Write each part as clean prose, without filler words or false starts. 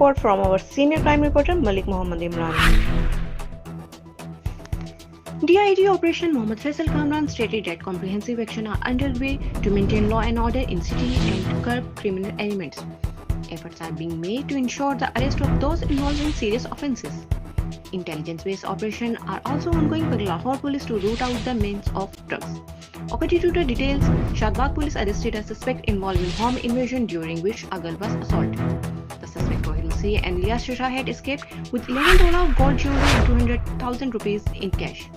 report from our senior crime reporter Malik Muhammad Imran. DIG Operation Muhammad Faisal Kamran stated that comprehensive action are underway to maintain law and order in city and to curb criminal elements. Efforts are being made to ensure the arrest of those involved in serious offences. Intelligence-based operations are also ongoing for Lahore Police to root out the menace of drugs. According to the details, Shad Bagh Police arrested a suspect involved in home invasion during which a girl was assaulted. The suspect Rohat Masih and alias Chitta had escaped with 11 tolas of gold jewelry and 200,000 rupees in cash.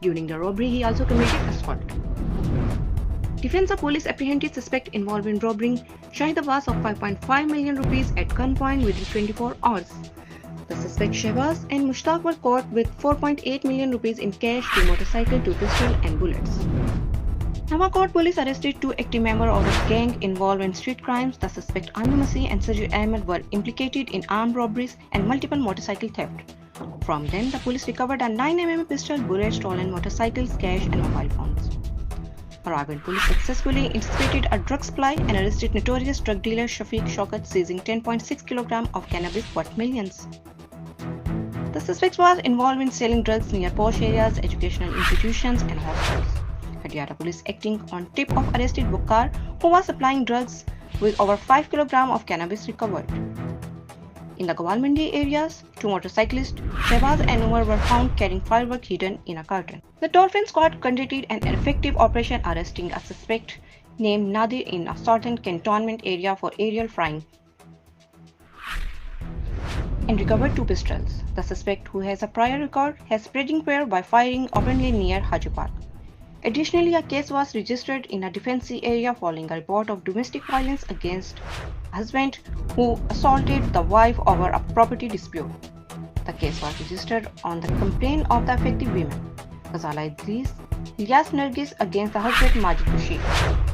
During the robbery, he also committed assault. Defense of police apprehended suspect involved in robbing Shahid Abbas of 5.5 million rupees at gunpoint within 24 hours. The suspect Shahbaz and Mushtaq were caught with 4.8 million rupees in cash, 2 motorcycles, 2 pistols and bullets. Lahore Police arrested 2 active members of a gang involved in street crimes. The suspect Rohat Masih and Shahid Abbas were implicated in armed robberies and multiple motorcycle theft. From them, the police recovered a 9mm pistol, bullets, stolen motorcycles, cash and mobile phones. Lahore Police successfully intercepted a drug supply and arrested notorious drug dealer Shafiq Shaukat, seizing 10.6 kg of cannabis worth millions. The suspect was involved in selling drugs near posh areas, educational institutions and hostels. Lahore Police, acting on tip of arrested Bukkar, who was supplying drugs with over 5 kg of cannabis recovered. In the Gawal Mandi areas, 2 motorcyclists, Shahbaz and Umar, were found carrying fireworks hidden in a carton. The Dolphin Squad conducted an effective operation arresting a suspect named Nadir in a southern cantonment area for aerial frying and recovered 2 pistols. The suspect, who has a prior record, has spreading fear by firing openly near Haji Park. Additionally, a case was registered in a defensive area following a report of domestic violence against a husband who assaulted the wife over a property dispute. The case was registered on the complaint of the affected women, alias Nargis, against the husband Majid Bashir.